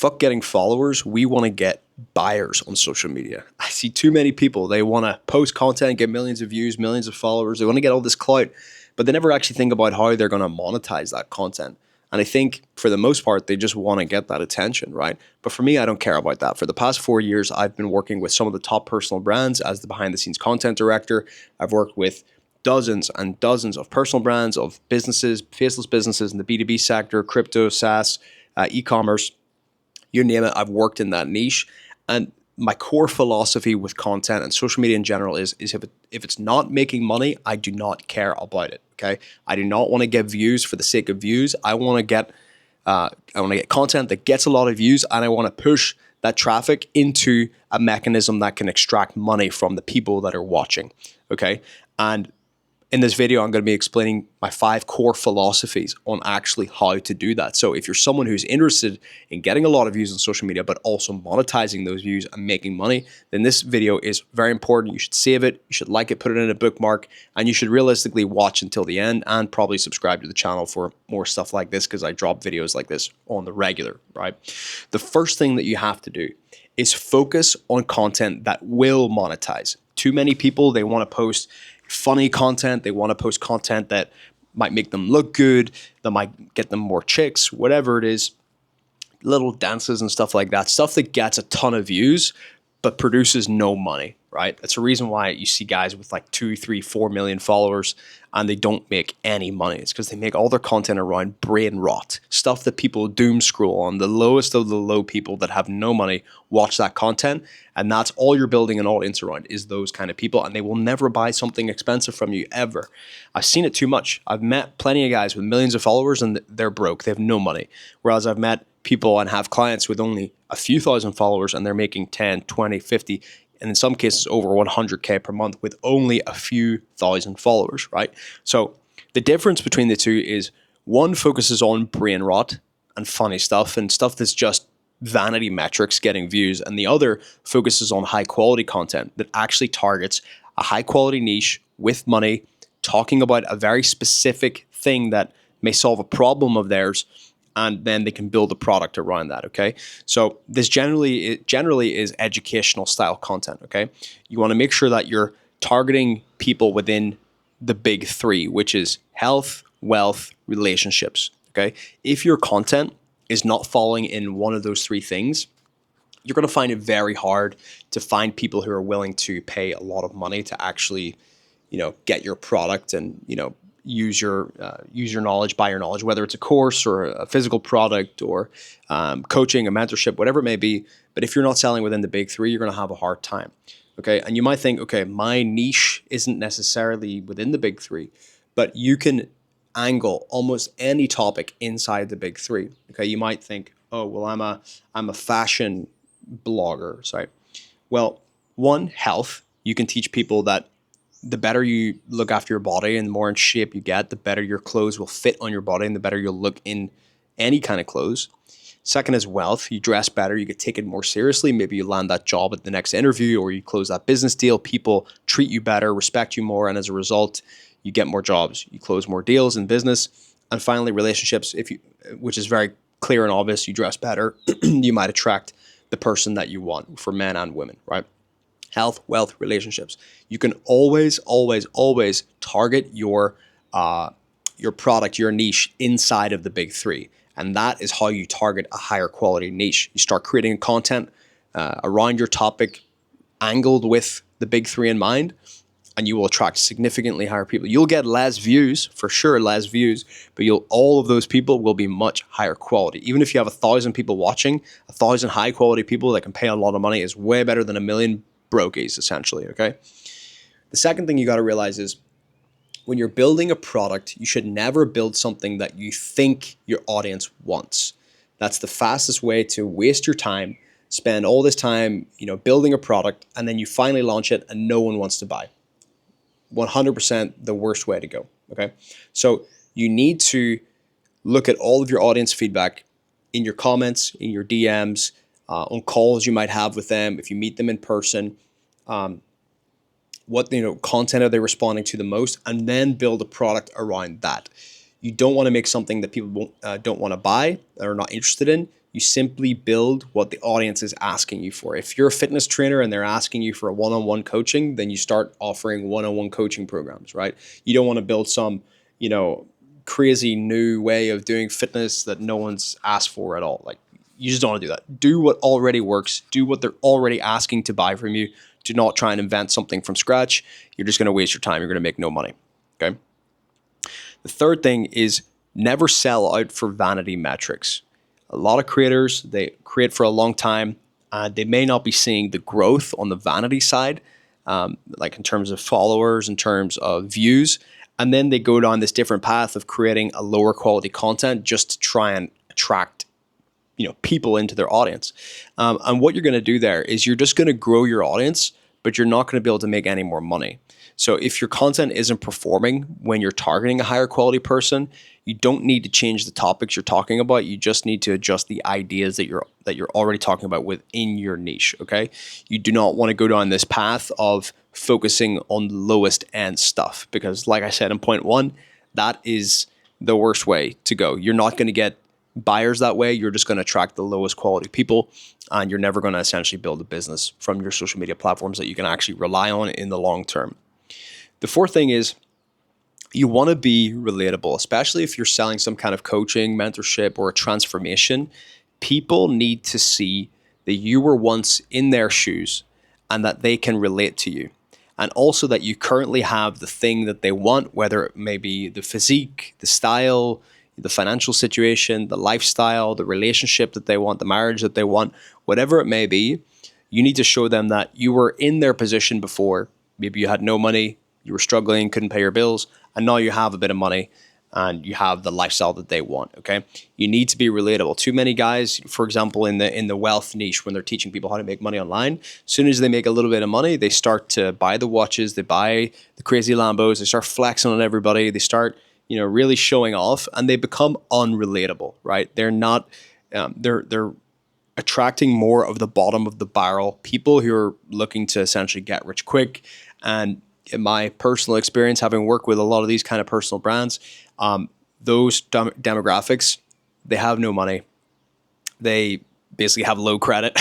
fuck getting followers. We want to get buyers on social media. I see too many people. They want to post content, get millions of views, millions of followers. They want to get all this clout, but they never actually think about how they're going to monetize that content. And I think for the most part, they just want to get that attention, right? But for me, I don't care about that. For the past 4 years, I've been working with some of the top personal brands as the behind the scenes content director. I've worked with dozens and dozens of personal brands, of businesses, faceless businesses in the B2B sector, crypto, SaaS, e-commerce, you name it. I've worked in that niche. And my core philosophy with content and social media in general is if it's not making money, I do not care about it. Okay, I do not want to get views for the sake of views. I want to get content that gets a lot of views, and I want to push that traffic into a mechanism that can extract money from the people that are watching. Okay, and in this video, I'm going to be explaining my 5 core philosophies on actually how to do that. So if you're someone who's interested in getting a lot of views on social media, but also monetizing those views and making money, then this video is very important. You should save it, you should like it, put it in a bookmark, and you should realistically watch until the end and probably subscribe to the channel for more stuff like this, because I drop videos like this on the regular, right? The first thing that you have to do is focus on content that will monetize. Too many people, they want to post funny content. They want to post content that might make them look good, that might get them more chicks, whatever it is, little dances and stuff like that. Stuff that gets a ton of views, but produces no money, right? That's the reason why you see guys with like 2, 3, 4 million followers and they don't make any money. It's because they make all their content around brain rot, stuff that people doom scroll on. The lowest of the low people that have no money watch that content, and that's all you're building an audience around, is those kind of people, and they will never buy something expensive from you ever. I've seen it too much. I've met plenty of guys with millions of followers and they're broke. They have no money. Whereas I've met people and have clients with only a few thousand followers and they're making 10, 20, 50, and in some cases over 100K per month with only a few thousand followers, right? So the difference between the two is one focuses on brain rot and funny stuff and stuff that's just vanity metrics getting views, and the other focuses on high quality content that actually targets a high quality niche with money, talking about a very specific thing that may solve a problem of theirs, and then they can build a product around that, okay? So this generally is educational style content, okay? You want to make sure that you're targeting people within the big 3, which is health, wealth, relationships, okay? If your content is not falling in one of those 3 things, you're going to find it very hard to find people who are willing to pay a lot of money to actually, get your product and, use your knowledge, buy your knowledge, whether it's a course or a physical product or coaching, a mentorship, whatever it may be. But if you're not selling within the big 3, you're going to have a hard time. Okay. And you might think, okay, my niche isn't necessarily within the big 3, but you can angle almost any topic inside the big 3. Okay. You might think, oh, well, I'm a fashion blogger. Sorry. Well, one, health. You can teach people that the better you look after your body and the more in shape you get, the better your clothes will fit on your body and the better you'll look in any kind of clothes. Second is wealth. You dress better, you get taken more seriously. Maybe you land that job at the next interview or you close that business deal. People treat you better, respect you more, and as a result, you get more jobs. You close more deals in business. And finally, relationships, which is very clear and obvious. You dress better, you might attract the person that you want, for men and women, right? Health, wealth, relationships. You can always, always, always target your product, your niche inside of the big 3. And that is how you target a higher quality niche. You start creating content around your topic, angled with the big 3 in mind, and you will attract significantly higher people. You'll get less views, for sure, less views, but all of those people will be much higher quality. Even if you have 1,000 people watching, 1,000 high quality people that can pay a lot of money is way better than 1 million brokies, essentially, okay? The second thing you got to realize is when you're building a product, you should never build something that you think your audience wants. That's the fastest way to waste your time, spend all this time, building a product, and then you finally launch it and no one wants to buy. 100% the worst way to go, okay? So you need to look at all of your audience feedback in your comments, in your DMs, on calls you might have with them, if you meet them in person, what content are they responding to the most, and then build a product around that. You don't want to make something that people don't want to buy, that are not interested in. You simply build what the audience is asking you for. If you're a fitness trainer and they're asking you for a one-on-one coaching, then you start offering one-on-one coaching programs, right? You don't want to build some, crazy new way of doing fitness that no one's asked for at all. Like, you just don't want to do that. Do what already works. Do what they're already asking to buy from you. Do not try and invent something from scratch. You're just going to waste your time. You're going to make no money. Okay. The third thing is never sell out for vanity metrics. A lot of creators, they create for a long time. They may not be seeing the growth on the vanity side, like in terms of followers, in terms of views. And then they go down this different path of creating a lower quality content just to try and attract people into their audience. And what you're going to do there is you're just going to grow your audience, but you're not going to be able to make any more money. So if your content isn't performing when you're targeting a higher quality person, you don't need to change the topics you're talking about. You just need to adjust the ideas that you're already talking about within your niche. Okay. You do not want to go down this path of focusing on the lowest end stuff, because like I said in point one, that is the worst way to go. You're not going to get buyers that way. You're just going to attract the lowest quality people, and you're never going to essentially build a business from your social media platforms that you can actually rely on in the long term. The fourth thing is you want to be relatable, especially if you're selling some kind of coaching, mentorship, or a transformation. People need to see that you were once in their shoes and that they can relate to you. And also that you currently have the thing that they want, whether it may be the physique, the style, the financial situation, the lifestyle, the relationship that they want, the marriage that they want, whatever it may be. You need to show them that you were in their position before. Maybe you had no money, you were struggling, couldn't pay your bills, and now you have a bit of money and you have the lifestyle that they want. Okay, you need to be relatable. Too many guys, for example, in the wealth niche, when they're teaching people how to make money online, as soon as they make a little bit of money, they start to buy the watches, they buy the crazy Lambos, they start flexing on everybody, they start really showing off, and they become unrelatable. Right? They're not. They're attracting more of the bottom of the barrel people who are looking to essentially get rich quick. And in my personal experience, having worked with a lot of these kind of personal brands, those demographics, they have no money. They basically have low credit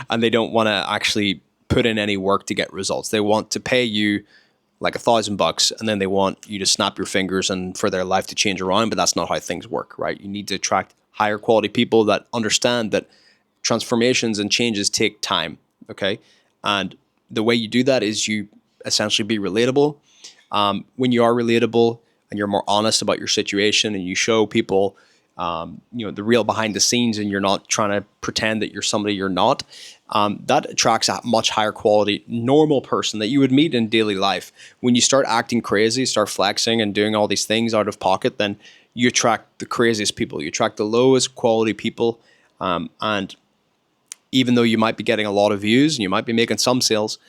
and they don't want to actually put in any work to get results. They want to pay you like $1,000 and then they want you to snap your fingers and for their life to change around, but that's not how things work, right? You need to attract higher quality people that understand that transformations and changes take time, okay? And the way you do that is you essentially be relatable. When you are relatable and you're more honest about your situation and you show people, the real behind the scenes, and you're not trying to pretend that you're somebody you're not, that attracts a much higher quality normal person that you would meet in daily life. When you start acting crazy, start flexing and doing all these things out of pocket, then you attract the craziest people. You attract the lowest quality people. And even though you might be getting a lot of views and you might be making some sales,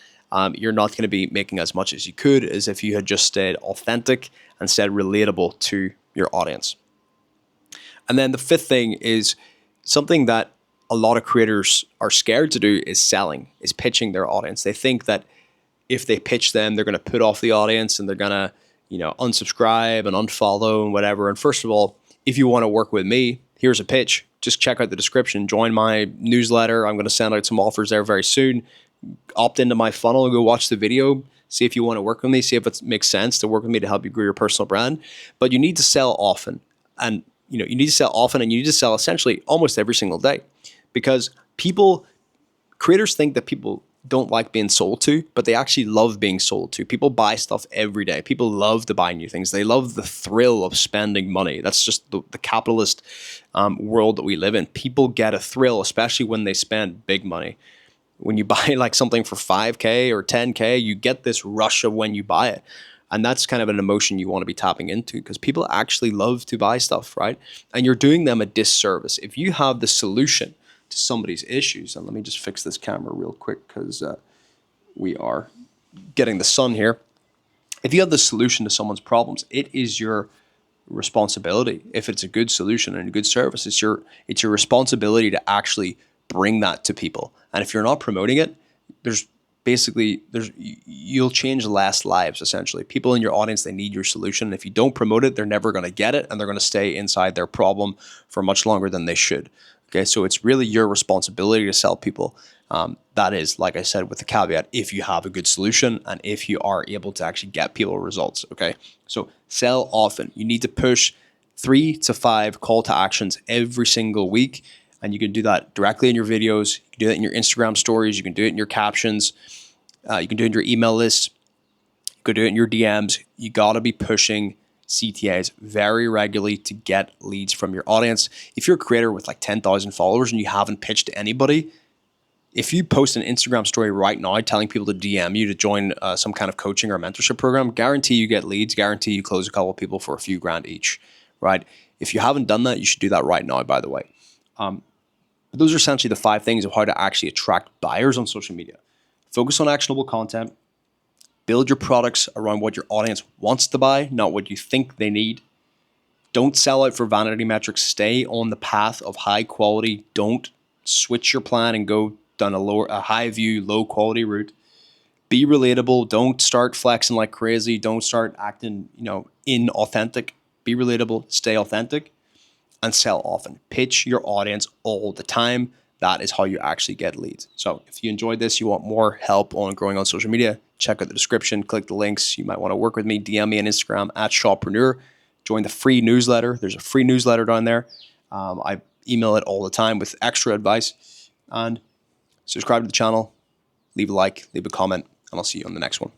you're not going to be making as much as you could as if you had just stayed authentic and stayed relatable to your audience. And then the fifth thing is something that a lot of creators are scared to do is selling, is pitching their audience. They think that if they pitch them, they're going to put off the audience and they're going to, unsubscribe and unfollow and whatever. And first of all, if you want to work with me, here's a pitch. Just check out the description, join my newsletter. I'm going to send out some offers there very soon. Opt into my funnel, go watch the video, see if you want to work with me, see if it makes sense to work with me to help you grow your personal brand. But you need to sell often. And you need to sell often, and you need to sell essentially almost every single day, because creators think that people don't like being sold to, but they actually love being sold to. People buy stuff every day. People love to buy new things. They love the thrill of spending money. That's just the capitalist world that we live in. People get a thrill, especially when they spend big money. When you buy like something for 5K or 10K, you get this rush of when you buy it. And that's kind of an emotion you want to be tapping into, because people actually love to buy stuff, right? And you're doing them a disservice. If you have the solution to somebody's issues, and let me just fix this camera real quick because we are getting the sun here. If you have the solution to someone's problems, it is your responsibility. If it's a good solution and a good service, it's your responsibility to actually bring that to people. And if you're not promoting it, there's basically you'll change less lives essentially. People in your audience, they need your solution. If you don't promote it, they're never going to get it, and they're going to stay inside their problem for much longer than they should. Okay, so it's really your responsibility to sell people. That is, like I said, with the caveat, if you have a good solution and if you are able to actually get people results. Okay, so sell often. You need to push 3 to 5 call to actions every single week. And you can do that directly in your videos. You can do that in your Instagram stories. You can do it in your captions. You can do it in your email list. You can do it in your DMs. You got to be pushing CTAs very regularly to get leads from your audience. If you're a creator with like 10,000 followers and you haven't pitched to anybody, if you post an Instagram story right now telling people to DM you to join some kind of coaching or mentorship program, guarantee you get leads, guarantee you close a couple of people for a few grand each, right? If you haven't done that, you should do that right now, by the way. But those are essentially the 5 things of how to actually attract buyers on social media. Focus on actionable content. Build your products around what your audience wants to buy, not what you think they need. Don't sell out for vanity metrics. Stay on the path of high quality. Don't switch your plan and go down a high view, low quality route. Be relatable. Don't start flexing like crazy. Don't start acting, inauthentic. Be relatable. Stay authentic. And sell often. Pitch your audience all the time. That is how you actually get leads. So if you enjoyed this, you want more help on growing on social media, check out the description, click the links. You might want to work with me, DM me on Instagram at Shawpreneur. Join the free newsletter. There's a free newsletter down there. I email it all the time with extra advice. And subscribe to the channel, leave a like, leave a comment, and I'll see you on the next one.